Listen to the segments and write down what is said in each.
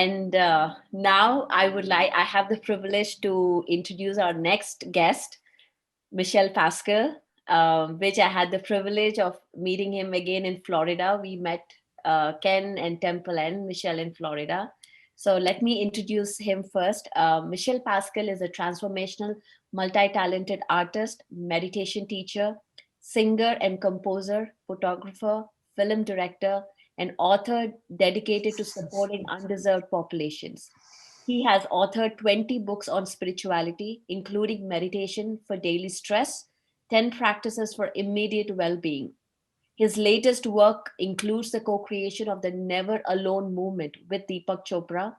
And now I have the privilege to introduce our next guest, Michel Pascal, which I had the privilege of meeting him again in Florida. We met Ken and Temple and Michel in Florida. So let me introduce him first. Michel Pascal is a transformational, multi-talented artist, meditation teacher, singer and composer, photographer, film director, and author dedicated to supporting underserved populations. He has authored 20 books on spirituality, including Meditation for Daily Stress, 10 Practices for Immediate Well-Being. His latest work includes the co-creation of the Never Alone movement with Deepak Chopra,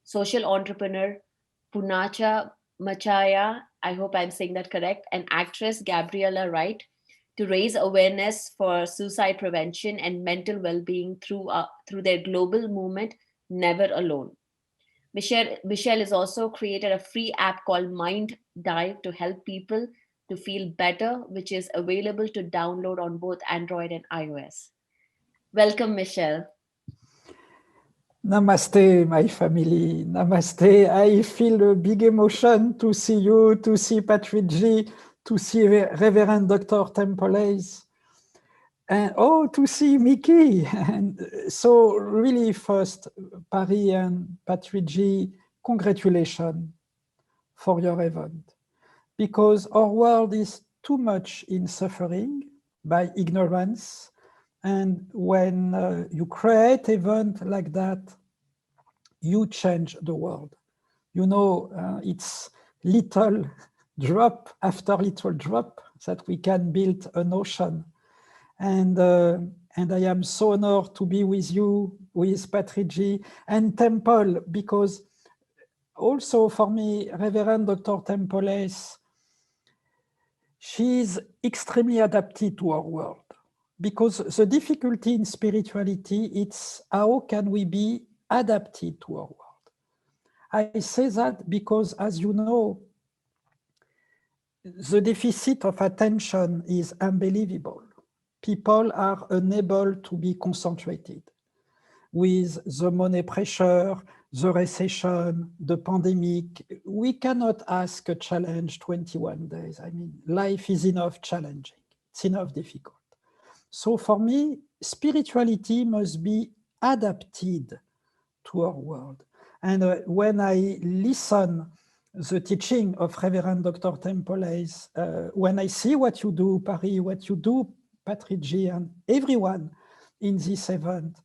social entrepreneur Punacha Machaya, I hope I'm saying that correct, and actress Gabriella Wright, to raise awareness for suicide prevention and mental well-being through their global movement, Never Alone. Michelle has also created a free app called Mind Dive to help people to feel better, which is available to download on both Android and iOS. Welcome, Michelle. Namaste, my family. Namaste. I feel a big emotion to see you, to see Patrick G, to see Reverend Dr. Temple Hayes, and to see Mickey. And so really first, Paris and Patrick G, congratulations for your event. Because our world is too much in suffering by ignorance. And when you create an event like that, you change the world. You know, it's little drop after little drop that we can build an ocean. And I am so honored to be with you, with Patrick G and Temple, because also for me, Reverend Dr. Temple Hayes, she is extremely adapted to our world, because the difficulty in spirituality, it's how can we be adapted to our world. I say that because, as you know, the deficit of attention is unbelievable. People are unable to be concentrated with the money pressure, the recession, the pandemic. We cannot ask a challenge 21 days. I mean, life is enough challenging. It's enough difficult. So for me, spirituality must be adapted to our world. And when I listen the teaching of Reverend Dr. Temple Hayes, when I see what you do, Paris, what you do, Patrick G, and everyone in this event,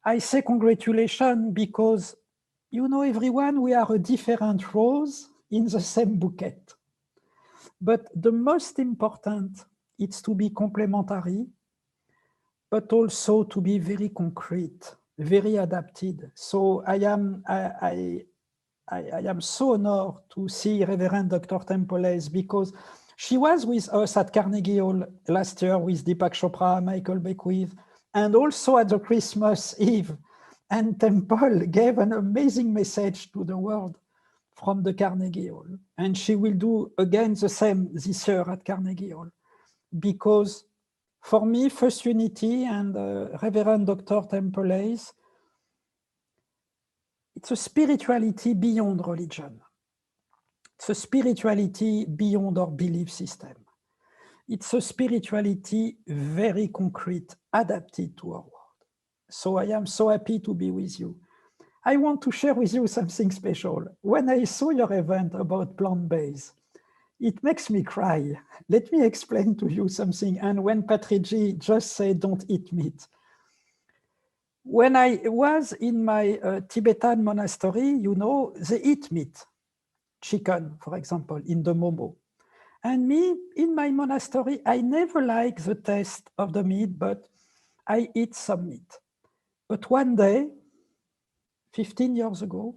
I say congratulations, because, you know, everyone, we are a different rose in the same bouquet. But the most important is to be complementary, but also to be very concrete, very adapted. So I am so honored to see Reverend Dr. Temple Hayes, because she was with us at Carnegie Hall last year with Deepak Chopra, Michael Beckwith, and also at the Christmas Eve. And Temple gave an amazing message to the world from the Carnegie Hall. And she will do again the same this year at Carnegie Hall. Because for me, First Unity and Reverend Dr. Temple Hayes, it's a spirituality beyond religion. It's a spirituality beyond our belief system. It's a spirituality very concrete, adapted to our world. So I am so happy to be with you. I want to share with you something special. When I saw your event about plant-based, it makes me cry. Let me explain to you something. And when Patrick G just said, don't eat meat. When I was in my Tibetan monastery, you know, they eat meat, chicken, for example, in the momo. And me, in my monastery, I never liked the taste of the meat, but I eat some meat. But one day, 15 years ago,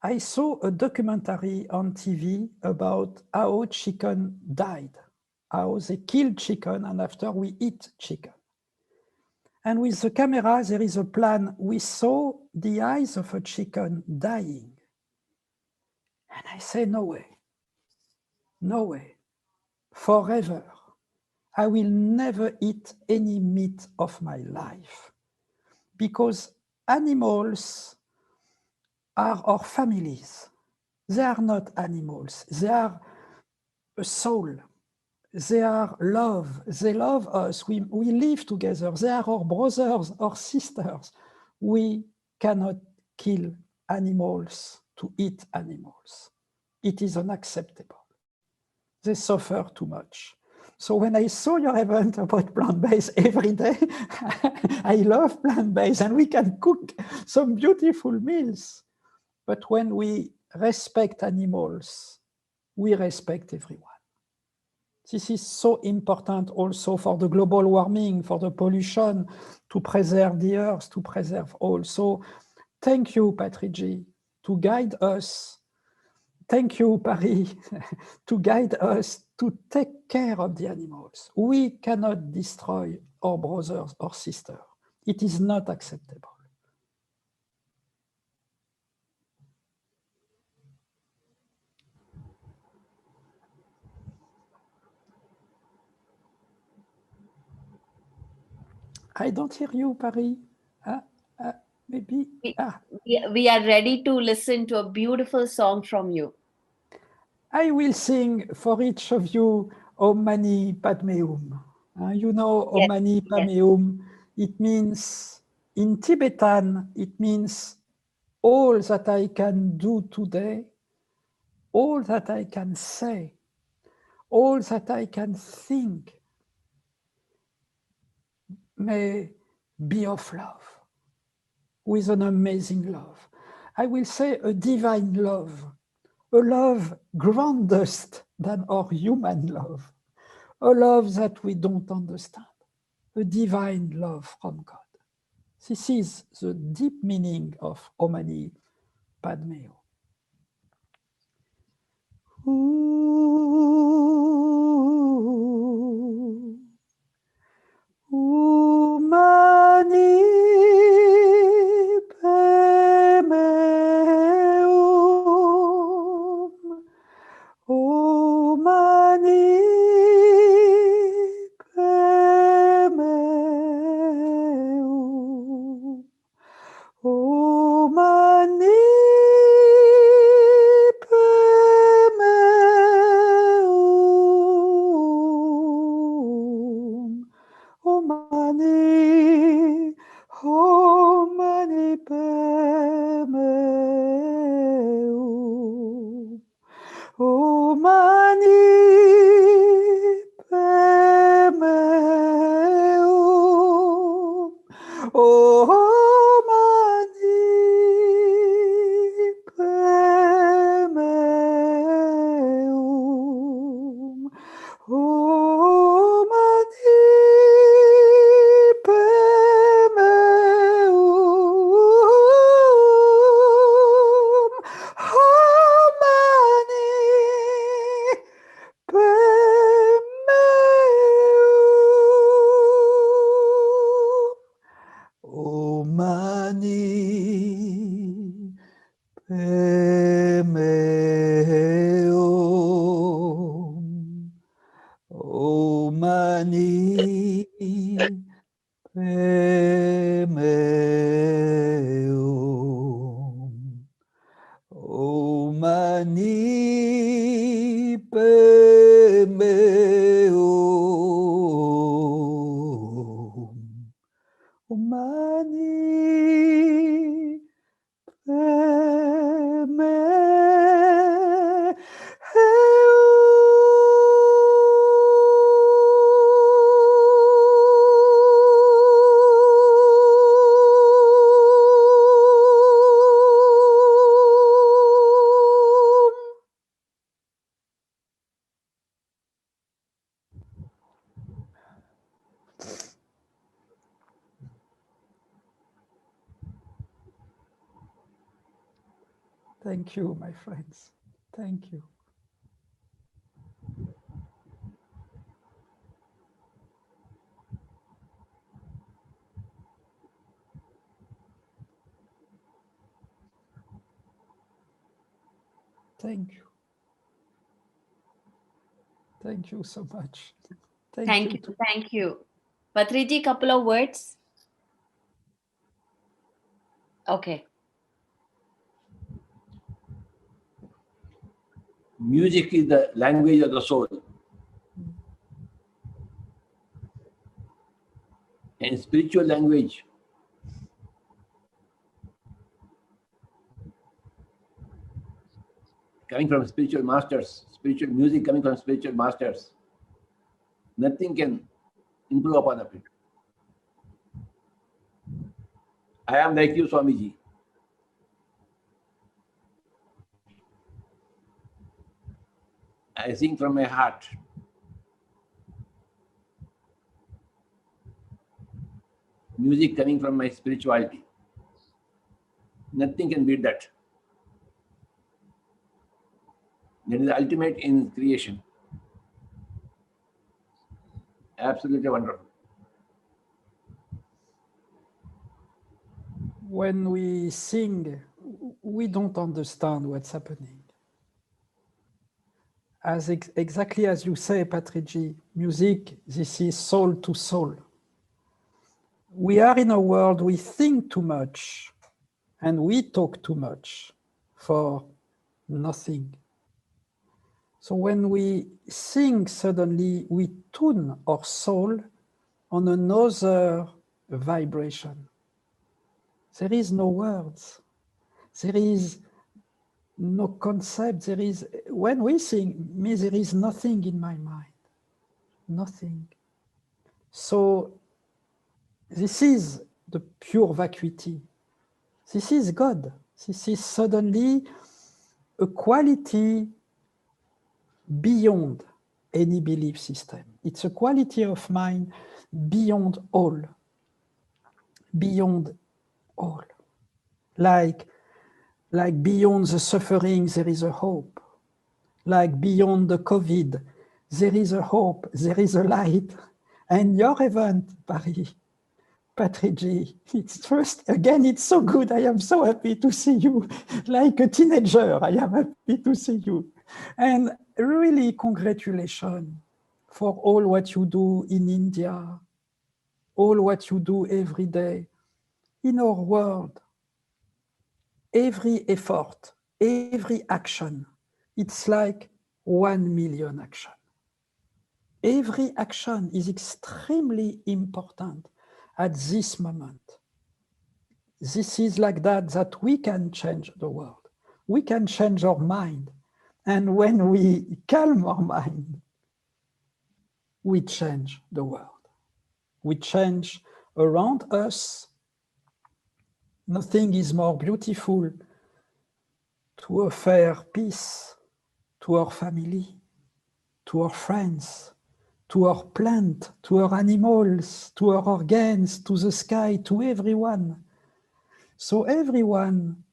I saw a documentary on TV about how chicken died, how they killed chicken, and after we eat chicken. And with the camera, there is a plan. We saw the eyes of a chicken dying. And I say, no way, no way, forever. I will never eat any meat of my life. Because animals are our families. They are not animals. They are a soul. They are love. They love us. We live together. They are our brothers, our sisters. We cannot kill animals to eat animals. It is unacceptable. They suffer too much. So when I saw your event about plant-based every day, I love plant-based and we can cook some beautiful meals. But when we respect animals, we respect everyone. This is so important also for the global warming, for the pollution, to preserve the earth, to preserve all. So thank you, Patrici, to guide us. Thank you, Paris, to guide us to take care of the animals. We cannot destroy our brothers or sisters. It is not acceptable. I don't hear you, Paris. Maybe. We are ready to listen to a beautiful song from you. I will sing for each of you Om Mani Padme Hum. You know Om Mani Padme Hum. It means, in Tibetan, it means all that I can do today, all that I can say, all that I can think may be of love, with an amazing love. I will say a divine love, a love grandest than our human love, a love that we don't understand, a divine love from God. This is the deep meaning of Om Mani Padme Hum. Om Mani Padme Hum. Om Mani Padme Hum. Om Mani Padme Hum. Om Mani Padme Hum. Om Mani Padme Hum. Om Mani Padme Hum. Om Mani Padme Hum. Om Mani Padme Hum. Om Mani Padme Hum. Om Mani Padme Hum. Om Mani Padme Thank you, my friends. Thank you. Thank you. Thank you so much. Thank you. Thank you. Patrici, couple of words. Okay. Music is the language of the soul. And spiritual language coming from spiritual masters, spiritual music coming from spiritual masters, nothing can improve upon it. I am like you, Swamiji. I sing from my heart. Music coming from my spirituality. Nothing can beat that. That is the ultimate in creation. Absolutely wonderful. When we sing, we don't understand what's happening. As exactly as you say, Patriji, music, this is soul to soul. We are in a world we think too much and we talk too much for nothing. So when we sing, suddenly we tune our soul on another vibration. There is no words. There is no concept. There is, when we sing, there is nothing in my mind. Nothing. So this is the pure vacuity. This is God. This is suddenly a quality beyond any belief system. It's a quality of mind beyond all. Beyond all. Like beyond the suffering, there is a hope. Like beyond the COVID, there is a hope, there is a light. And your event, Patriji, it's first, again, it's so good. I am so happy to see you. Like a teenager, I am happy to see you. And really, congratulations for all what you do in India, all what you do every day in our world. Every effort, every action, it's like 1 million action. Every action is extremely important at this moment. This is like that we can change the world. We can change our mind. And when we calm our mind, we change the world. We change around us. Nothing is more beautiful to offer peace to our family, to our friends, to our plant, to our animals, to our organs, to the sky, to everyone. So everyone,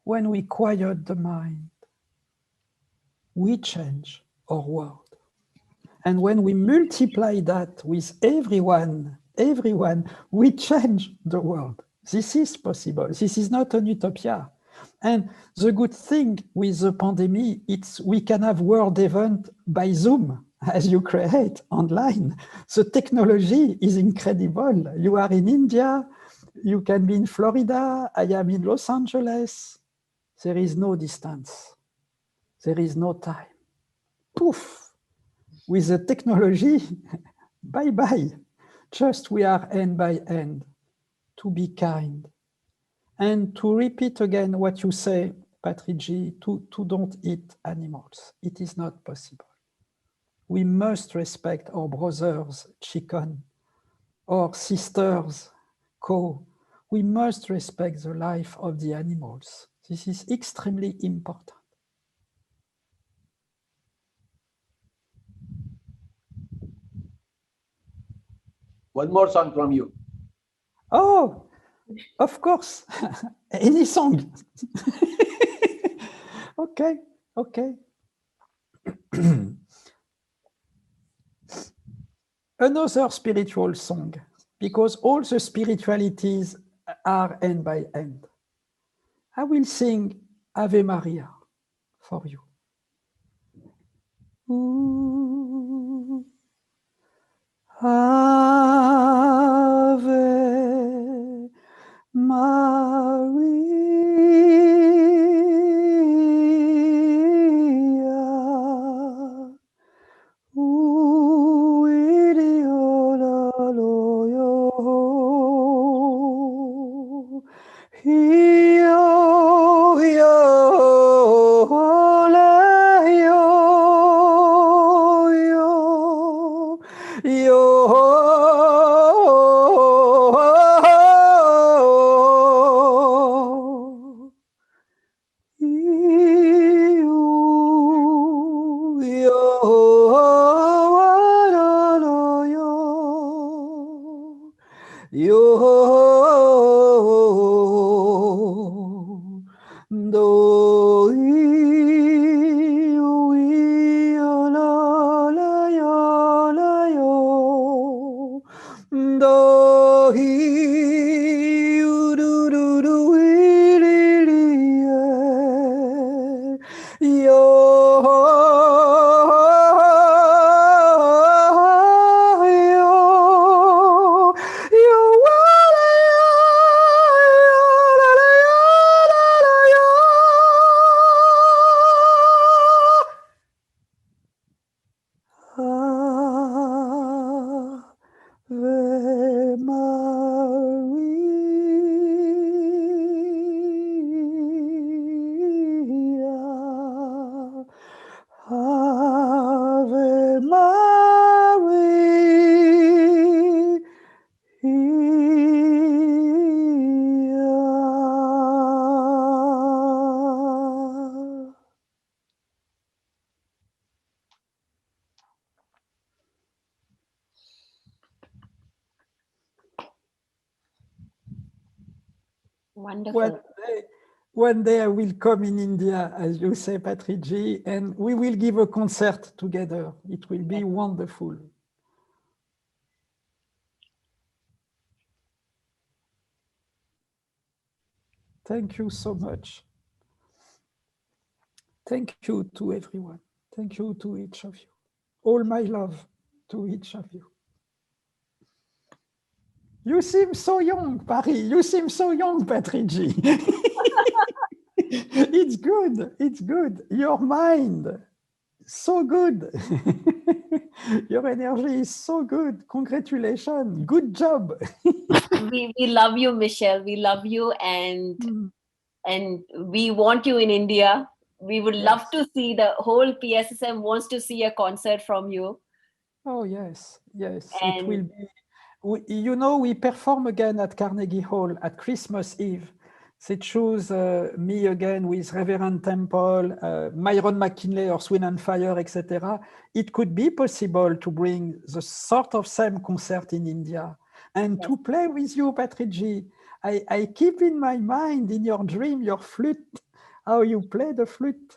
when we quiet the mind, we change our world. And when we multiply that with everyone, we change the world. This is possible. This is not an utopia. And the good thing with the pandemic, it's we can have world event by Zoom, as you create online. The technology is incredible. You are in India, you can be in Florida, I am in Los Angeles. There is no distance. There is no time. Poof! With the technology, bye-bye. Just we are end by end to be kind. And to repeat again what you say, Patriji, to don't eat animals. It is not possible. We must respect our brothers, chicken, our sisters, cow. We must respect the life of the animals. This is extremely important. One more song from you. Oh, of course. Any song. Okay. Another spiritual song, because all the spiritualities are end by end. I will sing Ave Maria for you. Ooh, Ave Maria, Yo, yo, ole, yo, yo, yo, yo, do, la, yo, do, do, do, do, Ave Maria, Ave Maria. Wonderful. One day I will come in India, as you say, Patriji, and we will give a concert together. It will be wonderful. Thank you so much. Thank you to everyone. Thank you to each of you. All my love to each of you. You seem so young, Paris. You seem so young, Patriji. It's good. It's good. Your mind, so good. Your energy is so good. Congratulations. Good job. We love you, Michelle. We love you, and we want you in India. We would love to see, the whole PSSM wants to see a concert from you. Oh, yes. Yes. And it will be. You know, we perform again at Carnegie Hall at Christmas Eve. They choose me again with Reverend Temple, Myron McKinley or Swin and Fire, etc. It could be possible to bring the sort of same concert in India and to play with you, Patriji. I keep in my mind, in your dream, your flute, how you play the flute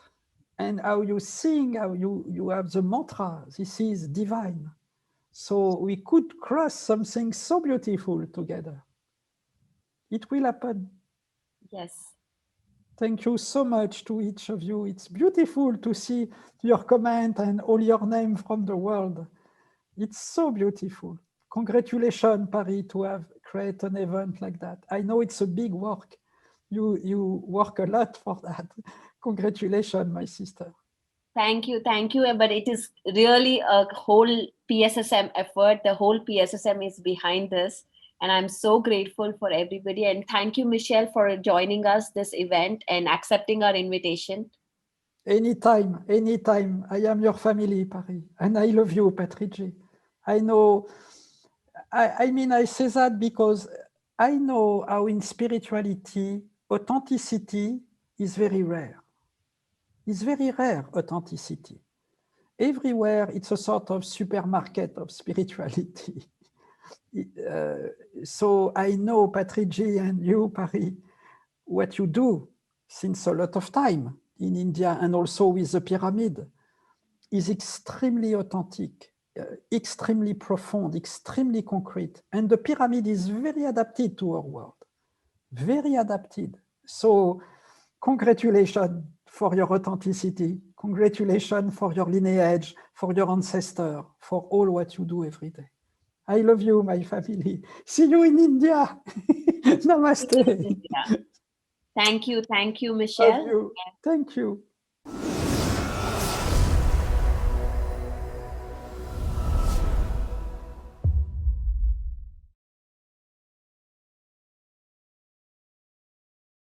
and how you sing, how you have the mantra. This is divine. So we could cross something so beautiful together. It will happen. yes. Thank you so much to each of you. It's beautiful to see your comment and all your name from the world. It's so beautiful. Congratulations, Paris, to have created an event like that. I know it's a big work. You work a lot for that. Congratulations, my sister. Thank you. But it is really a whole PSSM effort. The whole PSSM is behind this. And I'm so grateful for everybody. And thank you, Michelle, for joining us this event and accepting our invitation. Anytime, anytime. I am your family, Paris. And I love you, Patriji. I know, I mean, I say that because I know how in spirituality, authenticity is very rare. It's very rare, authenticity. Everywhere, it's a sort of supermarket of spirituality. So I know, Patriji and you, Paris, what you do since a lot of time in India and also with the pyramid is extremely authentic, extremely profound, extremely concrete. And the pyramid is very adapted to our world, very adapted. So congratulations for your authenticity. Congratulations for your lineage, for your ancestor, for all what you do every day. I love you, my family. See you in India. Namaste. Thank you, Michelle. Love you. Thank you.